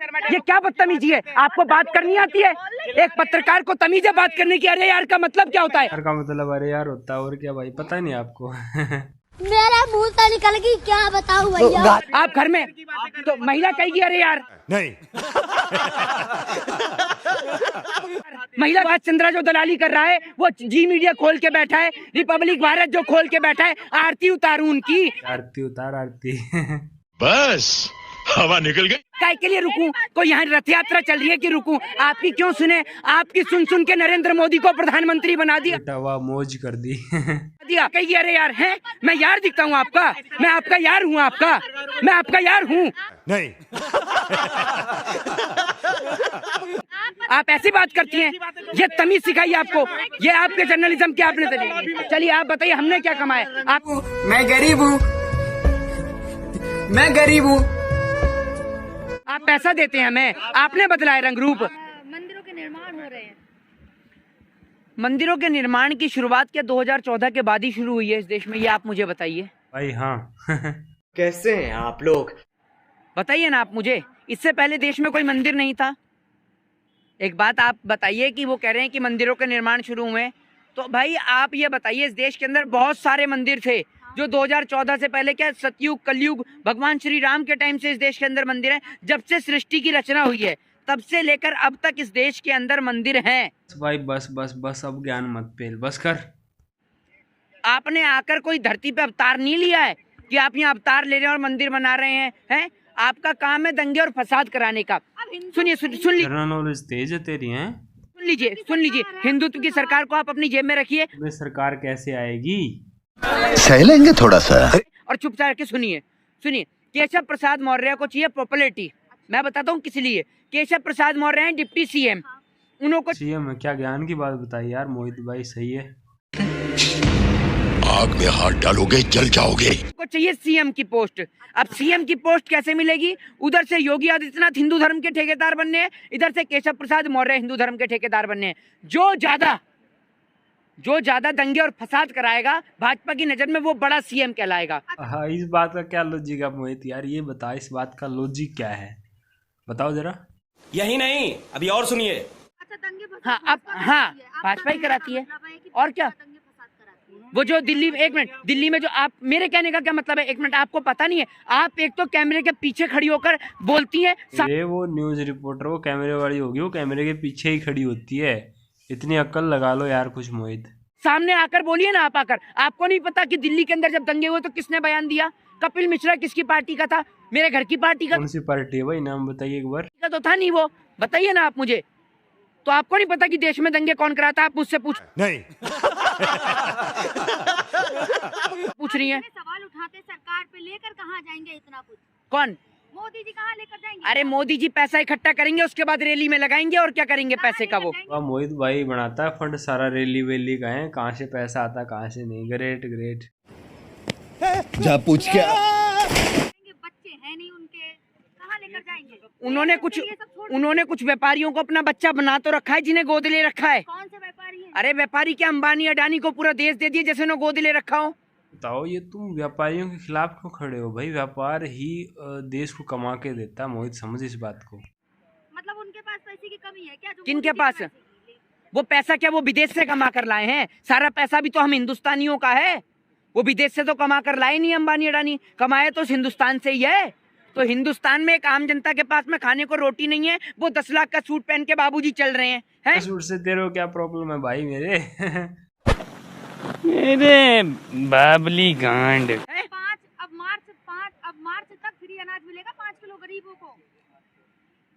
ये क्या बदतमीजी है? आपको बात करनी आती है? एक पत्रकार को तमीज है बात करने की? अरे यार का मतलब क्या होता है? यार का मतलब अरे यार होता है और क्या भाई, पता नहीं आपको। मेरा मुंह तो निकल गई, क्या बताऊं भैया। आप घर में तो महिला कहेगी अरे यार नहीं। महिला बात चंद्रा जो दलाली कर रहा है वो जी मीडिया खोल के बैठा है, रिपब्लिक भारत जो खोल के बैठा है, आरती उतारू उनकी। आरती उतार आरती। बस हवा निकल गई। काय के लिए रुकूं? कोई यहाँ रथ यात्रा चल रही है कि रुकूं? आपकी क्यों सुने? आपकी सुन सुन के नरेंद्र मोदी को प्रधानमंत्री बना दिया। हवा मौज कर दी। कहिए अरे यार है, मैं यार दिखता हूँ आपका? मैं आपका यार हूँ? आपका मैं आपका यार हूँ? नहीं। आप ऐसी बात करती हैं? ये तमीज सिखाई आपको? ये आपके जर्नलिज्म के आपने तरीके। चलिए आप बताइए हमने क्या कमाया? आप मैं गरीब हूँ, मैं गरीब हूँ। आप पैसा देते हैं हमें, आपने बदलाया रंग रूप। मंदिरों के निर्माण हो रहे हैं। मंदिरों के निर्माण की शुरुआत क्या 2014 के बाद ही शुरू हुई है इस देश में? ये आप मुझे बताइए। भाई हाँ। कैसे हैं आप लोग? बताइए ना आप मुझे, इससे पहले देश में कोई मंदिर नहीं था? एक बात आप बताइए कि वो कह रहे हैं कि मंदिरों के निर्माण शुरू हुए, तो भाई आप ये बताइए इस देश के अंदर बहुत सारे मंदिर थे जो 2014 से पहले, क्या सतयुग कलयुग भगवान श्री राम के टाइम से इस देश के अंदर मंदिर हैं। जब से सृष्टि की रचना हुई है तब से लेकर अब तक इस देश के अंदर मंदिर हैं। भाई बस बस बस, अब ज्ञान मत पेल, बस कर। आपने आकर कोई धरती पे अवतार नहीं लिया है कि आप यहाँ अवतार ले रहे हैं और मंदिर बना रहे हैं? आपका काम है दंगे और फसाद कराने का। सुनिए सुन लीजिए, नॉलेज तेज है तेरी हैं। सुन लीजिए, हिंदुत्व की सरकार को आप अपनी जेब में रखिए। सरकार कैसे आएगी? सह लेंगे थोड़ा सा। और चुपचाप के सुनिए। केशव प्रसाद मौर्य को चाहिए पॉपुलैरिटी। मैं बताता हूँ किस लिए। केशव प्रसाद मौर्य हैं डिप्टी सीएम, उनको सीएम है क्या? ज्ञान की बात बताइए यार मोहित भाई, सही है। आग में हाथ डालोगे जल जाओगे। को चाहिए सीएम की पोस्ट। अब सीएम की पोस्ट कैसे मिलेगी? उधर से योगी आदित्यनाथ हिंदू धर्म के ठेकेदार बनने हैं, इधर से केशव प्रसाद मौर्य हिंदू धर्म के ठेकेदार बनने हैं। जो ज्यादा दंगे और फसाद कराएगा भाजपा की नजर में वो बड़ा सीएम कहलाएगा। हाँ, इस बात का क्या लॉजिक है मोहित यार? ये बता, इस बात का लॉजिक क्या है, बताओ जरा। यही नहीं, अभी और सुनिए। हाँ अब हाँ, भाजपा ही कराती है और क्या। वो जो एक मिनट, दिल्ली में जो आप, मेरे कहने का क्या मतलब है? एक मिनट, आपको पता नहीं है? आप एक तो कैमरे के पीछे खड़ी होकर बोलती हैं। ये वो न्यूज रिपोर्टर वो कैमरे वाली होगी, वो कैमरे के पीछे ही खड़ी होती है। इतनी अक्ल लगा लो यार कुछ मोहित। सामने आकर बोलिए ना आप आकर। आपको नहीं पता कि दिल्ली के अंदर जब दंगे हुए तो किसने बयान दिया? कपिल मिश्रा किसकी पार्टी का था? मेरे घर की पार्टी का। कौन सी पार्टी है भाई, नाम बताइए एक बार। तो था नहीं वो, बताइए ना आप मुझे। तो आपको नहीं पता कि देश में दंगे कौन कराता? आप मुझसे पूछ नहीं। पूछ रही हैं। सवाल उठाते सरकार पे, लेकर कहाँ जाएंगे इतना कुछ? कौन? मोदी जी कहाँ लेकर जाएंगे? अरे मोदी जी पैसा इकट्ठा करेंगे, उसके बाद रैली में लगाएंगे, और क्या करेंगे पैसे का वो? मोहित भाई बनाता है फंड सारा, रैली वैली का है, कहाँ से पैसा आता कहाँ से नहीं। Great great. जा पूछ क्या? बच्चे हैं नहीं उनके, कहाँ लेकर जाएंगे? उन्होंने कुछ व्यापारियों को अपना बच्चा बना तो रखा है, जिन्हें गोद ले रखा है। कौन से व्यापारी हैं? अरे व्यापारी क्या, अंबानी अडानी को पूरा देश दे दिए जैसे उन्हें गोद ले रखा हो। बताओ, ये तुम व्यापारियों के खिलाफ क्यों खड़े हो भाई? व्यापार ही देश को कमा के देता है मोहित, समझ इस बात को। मतलब उनके पास पैसे की कमी है क्या? किनके पास? वो पैसा क्या वो विदेश से कमा कर लाए हैं? सारा पैसा भी तो हम हिंदुस्तानियों का है। वो विदेश से तो कमा कर लाए नहीं अंबानी अडानी, कमाए तो हिंदुस्तान से ही है। तो हिंदुस्तान में एक आम जनता के पास में खाने को रोटी नहीं है, वो 10 लाख का सूट पहन के बाबूजी चल रहे हैं। सूट से तेरे को क्या प्रॉब्लम है भाई मेरे? मेरे बाबली गांड। 5 अब मार्च तक फ्री अनाज मिलेगा 5 किलो गरीबों को।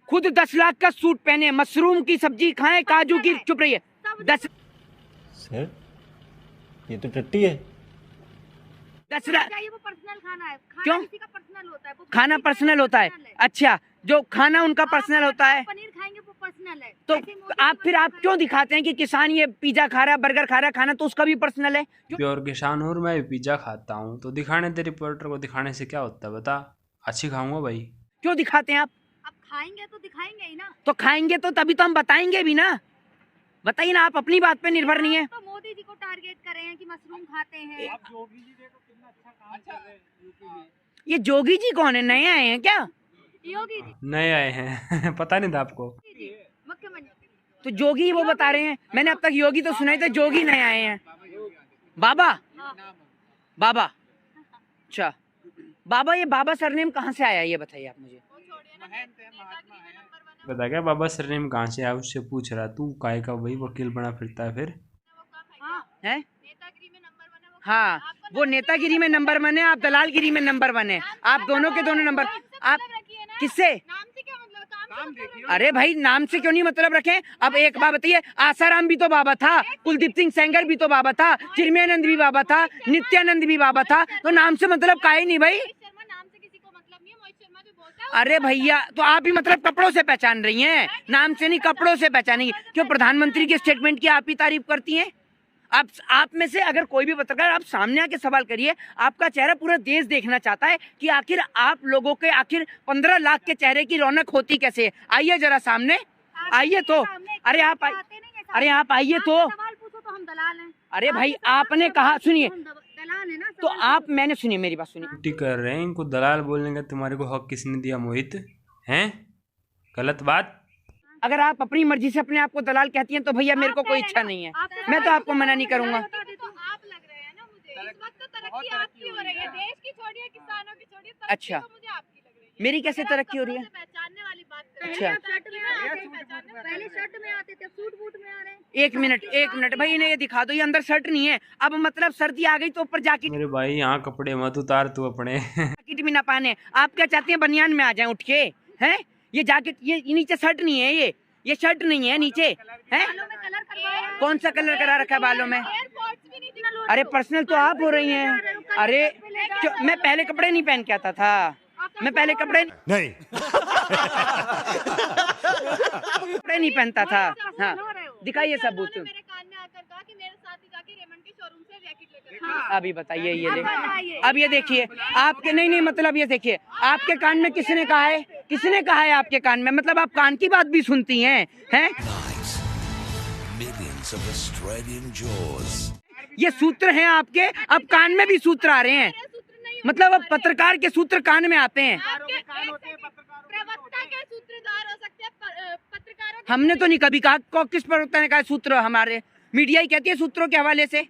खुद 10 लाख का सूट पहने, मशरूम की सब्जी खाएं, काजू की, चुप रहिए। 10 सर ये तो टट्टी है। 10 लाख वो पर्सनल खाना है। क्यों? किसी का पर्सनल होता है। खाना पर्सनल होता है? अच्छा, जो खाना उनका पर्सनल होता है। पनीर खाएंगे वो पर्सनल है। तो आप क्यों दिखाते हैं कि किसान ये पिज्जा खा रहा है, बर्गर खा रहा है, खाना तो उसका भी पर्सनल है? प्योर किसान और मैं पिज्जा खाता हूँ, तो दिखाने दे रिपोर्टर को, दिखाने से क्या होता है बता? अच्छी खाऊंगा भाई। क्यों दिखाते हैं आप? अब खाएंगे तो दिखाएंगे ही ना। तो खाएंगे तो तभी तो हम बताएंगे भी ना। बताइए ना, आप अपनी बात पे निर्भर नहीं है। तो मोदी जी को टारगेट कर रहे हैं कि मशरूम खाते हैं। ये जोगी जी कौन है? नए आए हैं क्या? योगी जी, नए आए हैं पता नहीं था आपको। जी, मुख्यमंत्री। तो जोगी वो बता रहे हैं, मैंने अब तक योगी तो सुना ही था, जोगी नए आए हैं। बाबा, बाबा, अच्छा बाबा, ये बाबा सरनेम कहाँ से आया ये बताइए आप मुझे। बता क्या बाबा सरनेम कहाँ से आया, उससे पूछ रहा तू काय का वही वकील बना फिरता है फिर है? नेतागिरी में नंबर 1 है वो। हाँ, वो नेतागिरी में नंबर 1 है, आप दलालगिरी में नंबर 1 है, आप दोनों के दोनों नंबर। आप किससे? नाम से क्या मतलब, काम से मतलब। अरे भाई नाम से क्यों नहीं मतलब रखें। अब एक बात बताइए, आसाराम भी तो बाबा था, कुलदीप सिंह सेंगर भी तो बाबा था, चिन्मयानंद भी बाबा था, नित्यानंद भी बाबा था, तो नाम से मतलब काहे नहीं भाई। मोहित शर्मा नाम से किसी को मतलब नहीं है, मोहित शर्मा जो बोलता है अरे भैया, तो आप भी मतलब कपड़ों से पहचान रही हैं, नाम से नहीं कपड़ों से पहचानेंगी। क्यों प्रधानमंत्री के स्टेटमेंट की आप ही तारीफ करती हैं। आप में से अगर कोई भी पत्रकार, आप सामने आके सवाल करिए, आपका चेहरा पूरा देश देखना चाहता है कि आखिर आप लोगों के आखिर 15 लाख के चेहरे की रौनक होती कैसे है। आइए जरा सामने, आइए तो, अरे आप आइए तो। सवाल पूछो तो हम दलाल हैं। अरे भाई आपने कहा, सुनिए दलाल है ना, तो आप, मैंने सुनिए मेरी बात सुनिए। छुट्टी कर रहे हैं, इनको दलाल बोलने का तुम्हारे को हक किसने दिया मोहित, हैं गलत बात। अगर आप अपनी मर्जी से अपने आप को दलाल कहती हैं तो भैया मेरे को कोई इच्छा नहीं है, मैं तो आपको मना नहीं करूंगा। तो आप लग रहे हैं ना मुझे, इस वक्त तो तरक्की आपकी हो रही है, देश की छोड़िए, किसानों की छोड़िए, तरक्की अच्छा। तो मुझे आपकी लग रही है। मेरी कैसे तरक्की हो रही है? पहचानने वाली बात कर अच्छा। पहले शर्ट में आते थे, सूट बूट में आ रहे हैं। एक मिनट भाई, इन्हें ये दिखा दो, ये अंदर शर्ट नहीं है। अब मतलब सर्दी आ गई तो ऊपर जैकेट मेरे भाई यहाँ कपड़े मत उतार तू अपने भी ना पाने। आप क्या चाहते हैं, बनियान में आ जाएं उठ के? हैं ये जैकेट, ये नीचे शर्ट नहीं है, ये शर्ट नहीं है नीचे, है? बालों में कलर करवाया है। कौन सा कलर करा रखा है बालों में? एयरपोर्ट्स भी नहीं दिखा। अरे पर्सनल तो आप हो रही हैं। अरे मैं पहले कपड़े नहीं पहन के आता था, मैं पहले कपड़े नहीं नहीं पहनता था। हाँ दिखाइए सबूत। मेरे कान में आकर कहा कि मेरे साथ ही जाके रेमंड के शोरूम से जैकेट लेकर आओ। अभी बताइए, ये देखिए, अब ये देखिए आपके, नहीं मतलब ये देखिए, आपके कान में किसने कहा है, किसने कहा है आपके कान में? मतलब आप कान की बात भी सुनती हैं, हैं? ये सूत्र हैं आपके, अब कान में भी सूत्र आ रहे हैं, मतलब अब पत्रकार के सूत्र कान में आते हैं। प्रवक्ता के सूत्रधार हो सकते हैं, पत्रकारों के हमने तो नहीं कभी कहा, किस प्रवक्ता ने कहा सूत्र? हमारे मीडिया ही कहती है सूत्रों के हवाले से,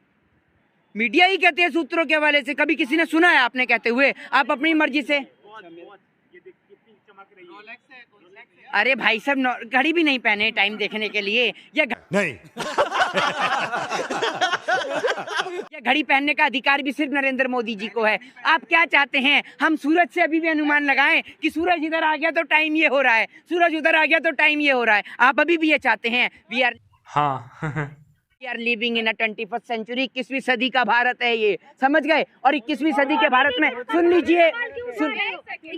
मीडिया ही कहते हैं सूत्रों के हवाले से। कभी किसी ने सुना है आपने कहते हुए? आप अपनी मर्जी से। अरे भाई साहब, घड़ी भी नहीं पहने टाइम देखने के लिए, ये नहीं ये घड़ी पहनने का अधिकार भी सिर्फ नरेंद्र मोदी जी को है। आप क्या चाहते हैं, हम सूरज से अभी भी अनुमान लगाएं कि सूरज इधर आ गया तो टाइम ये हो रहा है, सूरज उधर आ गया तो टाइम ये हो रहा है? आप अभी भी ये चाहते हैं? We are living in 21st century, 21वीं सदी का भारत है ये, समझ गए? और 21वीं सदी के भारत में सुन लीजिए,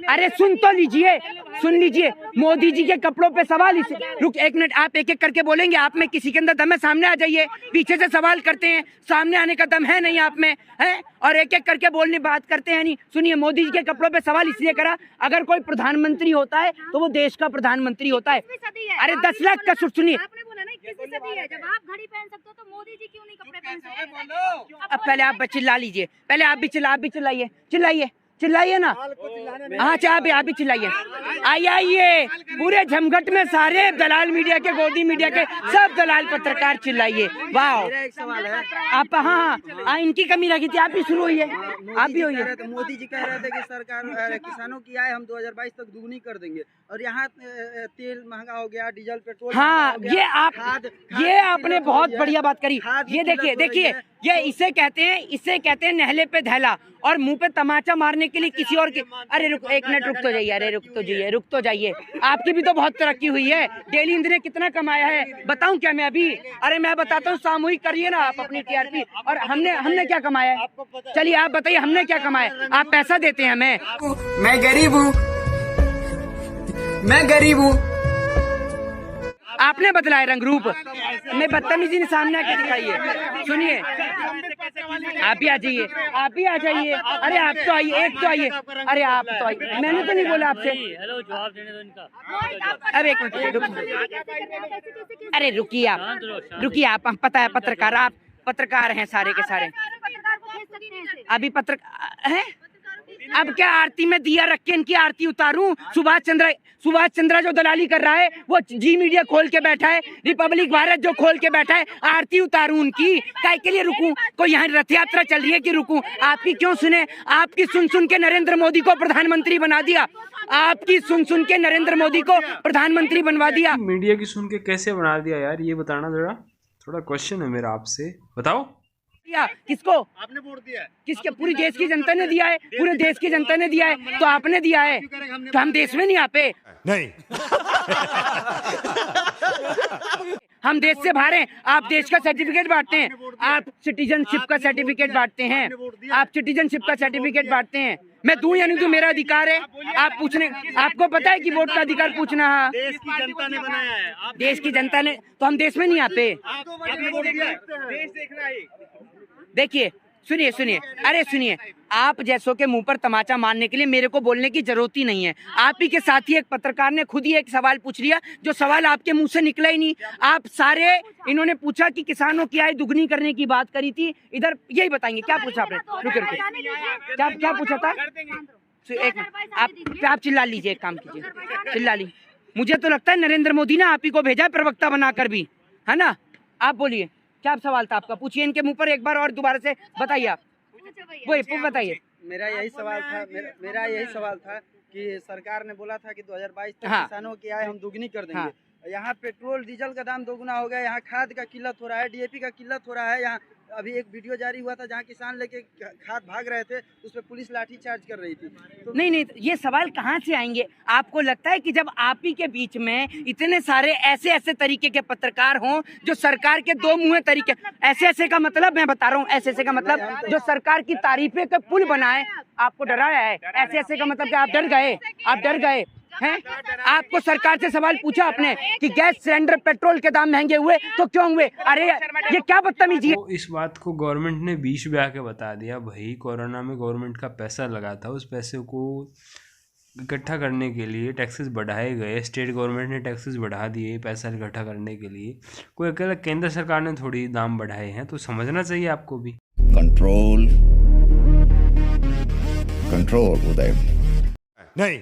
अरे सुन तो लीजिए, सुन लीजिए, मोदी जी के कपड़ों पे सवाल। इसे रुक एक मिनट, आप एक एक करके बोलेंगे। आप में किसी के अंदर दम है, सामने आ जाइए। पीछे से सवाल करते हैं, सामने आने का दम है नहीं आप में, है? और एक एक करके बोलने बात करते हैं नहीं। सुनिए, मोदी जी के कपड़ों पे सवाल इसलिए करा, अगर कोई प्रधानमंत्री होता है तो वो देश का प्रधानमंत्री होता है। अरे 10 लाख का सुनिए, आपने बोला ना 21वीं सदी है, जब आप घड़ी पहन सकते हो तो मोदी जी क्यों नहीं कपड़े पहन सकते? अब पहले आप चिल्ला लीजिए, पहले आप भी चिल्लाइए, चिल्लाइए ना। हाँ आप भी चिल्लाइए। आइए पूरे झमघट में सारे दलाल मीडिया के, गोदी मीडिया के सब दलाल पत्रकार चिल्लाइए। वाह, आप हाँ इनकी कमी लगी थी, आप भी शुरू होइए, आप भी होइए। मोदी जी कह रहे थे कि सरकार किसानों की आय हम 2022 तक दुगनी कर देंगे, और यहाँ तेल महंगा हो गया, डीजल पेट्रोल। हाँ ये आपने बहुत बढ़िया बात करी। ये देखिए ये इसे कहते हैं नहले पे धैला, और मुंह पे तमाचा मारने के लिए किसी और के। अरे रुक एक मिनट, रुक तो जाइए, अरे रुक तो जाइए। आपकी भी तो बहुत तरक्की हुई है। डेली हिंद ने कितना कमाया है बताऊं क्या मैं अभी? अरे मैं बताता हूँ, सामूहिक करिए ना आप अपनी टीआरपी। और हमने क्या कमाया है? चलिए आप बताइए, हमने क्या कमाया? आप पैसा देते हैं हमें। मैं गरीब हूँ। आपने बदलाया रंग रूप में, बदतमीजी ने सामने आके दिखाइए। सुनिए, आप भी आ जाइए, अरे आप तो आइए, एक तो आइए, अरे आप तो आइए, मैंने तो नहीं बोला आपसे। हेलो, जवाब देने दो इनका। अब एक मिनट, अरे रुकिए आप पता है पत्रकार हैं सारे के सारे। अभी पत्रकार हैं, अब क्या आरती में दिया रख के इनकी आरती उतारूं? सुभाष चंद्रा जो दलाली कर रहा है, वो जी मीडिया खोल के बैठा है, रिपब्लिक भारत जो खोल के बैठा है, आरती उतारूं उनकी? काय के लिए रुकूं? कोई यहाँ रथ यात्रा चल रही है कि रुकूं? आपकी क्यों सुने? आपकी सुन के नरेंद्र मोदी को प्रधानमंत्री बना दिया। आपकी सुन के नरेंद्र मोदी को प्रधानमंत्री बनवा दिया। मीडिया की सुन के कैसे बना दिया यार, ये बताना जरा, थोड़ा क्वेश्चन है मेरा आपसे, बताओ। किसको आपने वोट दिया है? किसके? पूरी देश की जनता ने दिया है, पूरे देश की जनता ने दिया है, तो आपने दिया है, तो हम देश में नहीं आपे नहीं। हम देश से बाहर हैं। आप देश का सर्टिफिकेट बांटते हैं, आप सिटीजनशिप का सर्टिफिकेट बांटते हैं, आप सिटीजनशिप का सर्टिफिकेट बांटते हैं। मैं दूं या नहीं दूं, मेरा अधिकार है। आप पूछने, आपको पता है कि वोट का अधिकार पूछना है। देश की जनता ने बनाया है। देश की जनता ने, तो हम देश में नहीं आते। देखिए, सुनिए, अरे सुनिए, आप जैसों के मुंह पर तमाचा मारने के लिए मेरे को बोलने की जरूरत ही नहीं है। आप ही के साथ ही एक पत्रकार ने खुद ही एक सवाल पूछ लिया, जो सवाल आपके मुंह से निकला ही नहीं। आप सारे, इन्होंने पूछा कि किसानों की आय दुगनी करने की बात करी थी, इधर यही बताएंगे क्या पूछा आपने? रुके, क्या पूछा था? आप चिल्ला लीजिए, एक काम कीजिए, चिल्ला ली। मुझे तो लगता है नरेंद्र मोदी ने आप ही को भेजा प्रवक्ता बनाकर भी, है ना? आप बोलिए, क्या सवाल था आपका? पूछिए इनके मुंह पर एक बार और दोबारा से बताइए। आप वही बताइए। मेरा यही सवाल था कि सरकार ने बोला था कि 2022 तक हाँ। किसानों की आय हम दुगनी कर देंगे। हाँ। यहाँ पेट्रोल डीजल का दाम दोगुना हो गया, यहाँ खाद का किल्लत हो रहा है, डीएपी का किल्लत हो रहा है। यहाँ अभी एक वीडियो जारी हुआ था जहाँ किसान लेके खाद भाग रहे थे, उस पर पुलिस लाठी चार्ज कर रही थी। तो नहीं, ये सवाल कहाँ से आएंगे? आपको लगता है कि जब आप ही के बीच में इतने सारे ऐसे तरीके के पत्रकार हों जो सरकार के दो मुंह तरीके, ऐसे का मतलब मैं बता रहा हूँ, ऐसे का मतलब जो सरकार की तारीफें का पुल बनाए, आपको डराया है। ऐसे का मतलब कि आप डर गए हैं? आपको सरकार से सवाल पूछा आपने कि गैस सिलेंडर पेट्रोल के दाम महंगे हुए तो क्यों हुए? अरे ये क्या बदतमीजी है? तो इस बात को गवर्नमेंट ने बीच में आके बता दिया। भाई कोरोना में गवर्नमेंट का पैसा लगा था, उस पैसे को इकट्ठा करने के लिए टैक्सेस बढ़ाए गए, स्टेट गवर्नमेंट ने टैक्सेस बढ़ा दिए पैसा इकट्ठा करने के लिए। कोई अकेला केंद्र सरकार ने थोड़ी दाम बढ़ाए हैं, तो समझना चाहिए आपको भी। कंट्रोल उदय नहीं।